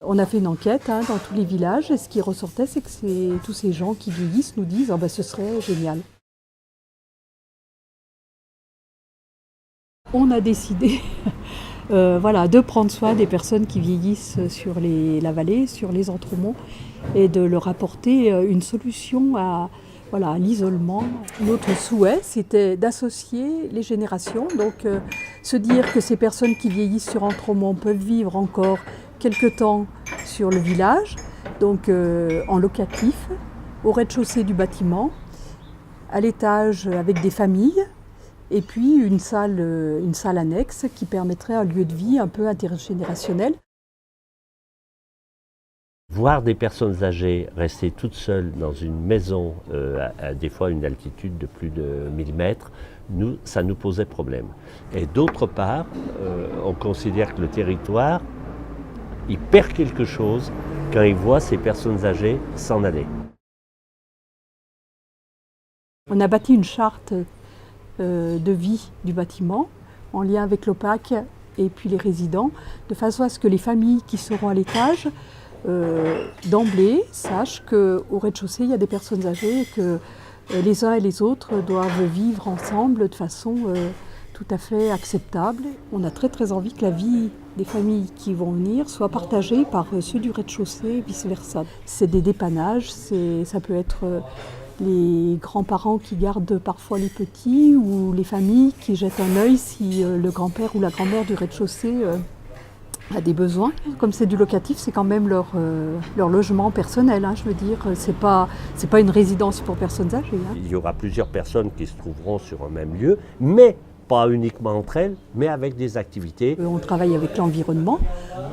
On a fait une enquête dans tous les villages et ce qui ressortait, c'est que tous ces gens qui vieillissent nous disent ce serait génial. On a décidé de prendre soin des personnes qui vieillissent sur la vallée, sur les Entremonts, et de leur apporter une solution à l'isolement. Notre souhait, c'était d'associer les générations, donc se dire que ces personnes qui vieillissent sur Entremonts peuvent vivre encore quelque temps sur le village, donc en locatif, au rez-de-chaussée du bâtiment, à l'étage avec des familles, et puis une salle annexe qui permettrait un lieu de vie un peu intergénérationnel. Voir des personnes âgées rester toutes seules dans une maison, à des fois une altitude de plus de 1000 mètres, ça nous posait problème. Et d'autre part, on considère que le territoire, il perd quelque chose quand il voit ces personnes âgées s'en aller. On a bâti une charte de vie du bâtiment en lien avec l'OPAC et puis les résidents, de façon à ce que les familles qui seront à l'étage d'emblée sachent qu'au rez-de-chaussée il y a des personnes âgées et que les uns et les autres doivent vivre ensemble de façon tout à fait acceptable. On a très très envie que la vie des familles qui vont venir soit partagée par ceux du rez-de-chaussée et vice-versa. C'est des dépannages, ça peut être les grands-parents qui gardent parfois les petits ou les familles qui jettent un œil si le grand-père ou la grand-mère du rez-de-chaussée a des besoins. Comme c'est du locatif, c'est quand même leur logement personnel. Je veux dire, c'est pas une résidence pour personnes âgées. Il y aura plusieurs personnes qui se trouveront sur un même lieu, mais pas uniquement entre elles, mais avec des activités. On travaille avec l'environnement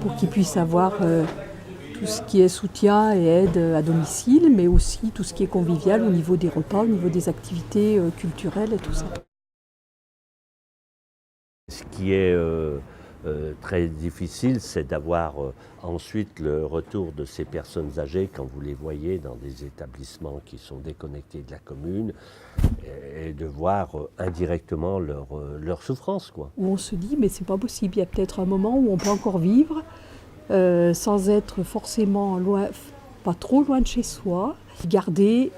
pour qu'ils puissent avoir tout ce qui est soutien et aide à domicile, mais aussi tout ce qui est convivial au niveau des repas, au niveau des activités culturelles et tout ça. Ce qui est très difficile, c'est d'avoir ensuite le retour de ces personnes âgées quand vous les voyez dans des établissements qui sont déconnectés de la commune et de voir indirectement leur souffrance, quoi. Où on se dit, mais c'est pas possible, il y a peut-être un moment où on peut encore vivre sans être forcément loin, pas trop loin de chez soi, garder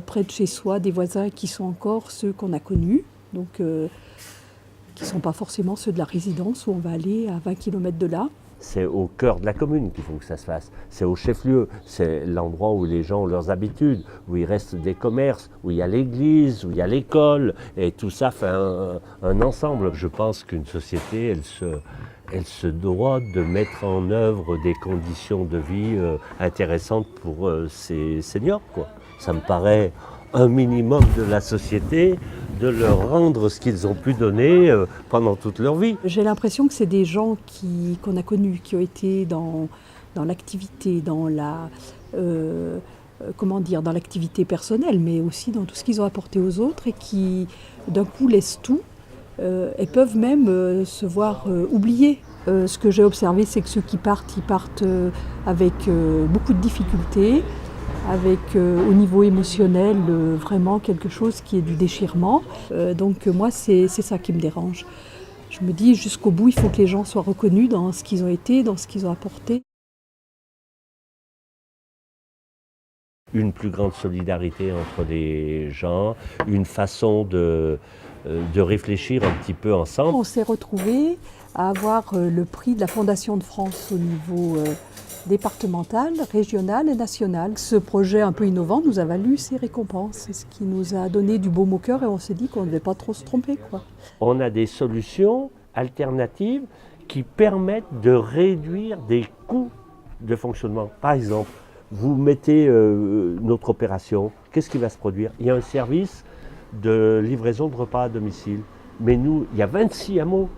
près de chez soi des voisins qui sont encore ceux qu'on a connus, donc qui ne sont pas forcément ceux de la résidence où on va aller à 20 km de là. C'est au cœur de la commune qu'il faut que ça se fasse. C'est au chef-lieu, c'est l'endroit où les gens ont leurs habitudes, où il reste des commerces, où il y a l'église, où il y a l'école, et tout ça fait un ensemble. Je pense qu'une société, elle se doit de mettre en œuvre des conditions de vie intéressantes pour ces seniors, quoi. Ça me paraît un minimum de la société, de leur rendre ce qu'ils ont pu donner pendant toute leur vie. J'ai l'impression que c'est des gens qu'on a connus, qui ont été dans l'activité, dans dans l'activité personnelle, mais aussi dans tout ce qu'ils ont apporté aux autres et qui, d'un coup, laissent tout et peuvent même se voir oublier. Ce que j'ai observé, c'est que ceux qui partent, ils partent avec beaucoup de difficultés, avec au niveau émotionnel vraiment quelque chose qui est du déchirement. Donc moi, c'est ça qui me dérange. Je me dis jusqu'au bout, il faut que les gens soient reconnus dans ce qu'ils ont été, dans ce qu'ils ont apporté. Une plus grande solidarité entre les gens, une façon de réfléchir un petit peu ensemble. On s'est retrouvés à avoir le prix de la Fondation de France au niveau départemental, régional et national. Ce projet un peu innovant nous a valu ces récompenses. C'est ce qui nous a donné du baume au cœur et on s'est dit qu'on ne devait pas trop se tromper, quoi. On a des solutions alternatives qui permettent de réduire des coûts de fonctionnement. Par exemple, vous mettez notre opération, qu'est-ce qui va se produire? Il y a un service de livraison de repas à domicile. Mais nous, il y a 26 hameaux.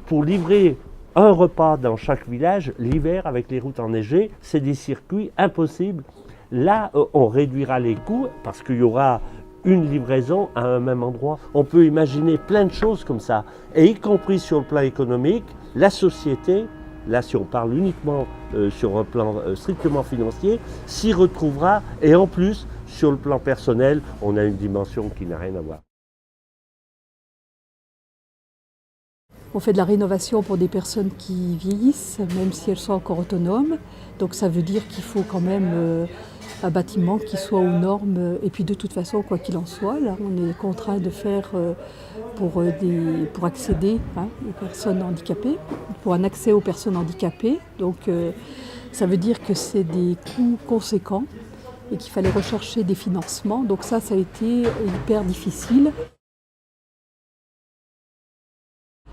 Pour livrer un repas dans chaque village, l'hiver avec les routes enneigées, c'est des circuits impossibles. Là, on réduira les coûts parce qu'il y aura une livraison à un même endroit. On peut imaginer plein de choses comme ça. Et y compris sur le plan économique, la société, là si on parle uniquement sur un plan strictement financier, s'y retrouvera. Et en plus, sur le plan personnel, on a une dimension qui n'a rien à voir. On fait de la rénovation pour des personnes qui vieillissent, même si elles sont encore autonomes. Donc ça veut dire qu'il faut quand même un bâtiment qui soit aux normes. Et puis de toute façon, quoi qu'il en soit, là, on est contraint de faire pour accéder aux personnes handicapées, pour un accès aux personnes handicapées. Donc ça veut dire que c'est des coûts conséquents et qu'il fallait rechercher des financements. Donc ça a été hyper difficile.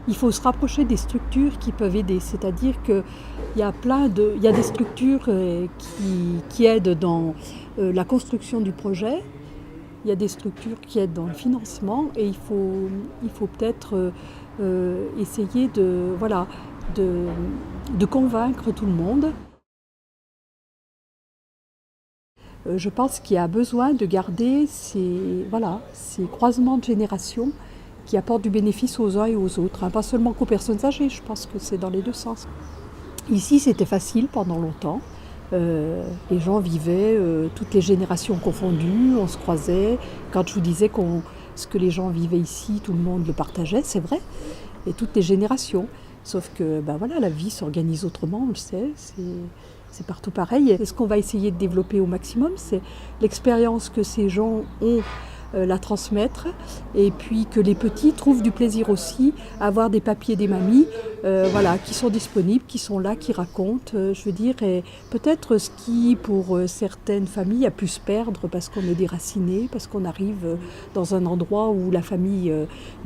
Il faut se rapprocher des structures qui peuvent aider, c'est-à-dire qu'il y a des structures qui aident dans la construction du projet, il y a des structures qui aident dans le financement et il faut peut-être essayer de convaincre tout le monde. Je pense qu'il y a besoin de garder ces croisements de générations qui apportent du bénéfice aux uns et aux autres, pas seulement qu'aux personnes âgées, je pense que c'est dans les deux sens. Ici, c'était facile pendant longtemps. Les gens vivaient, toutes les générations confondues, on se croisait. Quand je vous disais ce que les gens vivaient ici, tout le monde le partageait, c'est vrai, et toutes les générations. Sauf que la vie s'organise autrement, on le sait, c'est partout pareil. Et ce qu'on va essayer de développer au maximum, c'est l'expérience que ces gens ont, la transmettre, et puis que les petits trouvent du plaisir aussi à avoir des papiers des mamies qui sont disponibles, qui sont là, qui racontent, je veux dire, et peut-être ce qui pour certaines familles a pu se perdre parce qu'on est déraciné, parce qu'on arrive dans un endroit où la famille,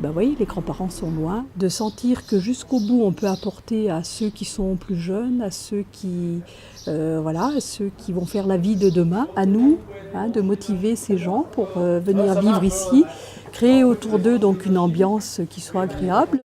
les grands-parents sont loin, de sentir que jusqu'au bout on peut apporter à ceux qui sont plus jeunes, à ceux qui vont faire la vie de demain, à nous, de motiver ces gens pour venir vivre ici, créer autour d'eux donc une ambiance qui soit agréable.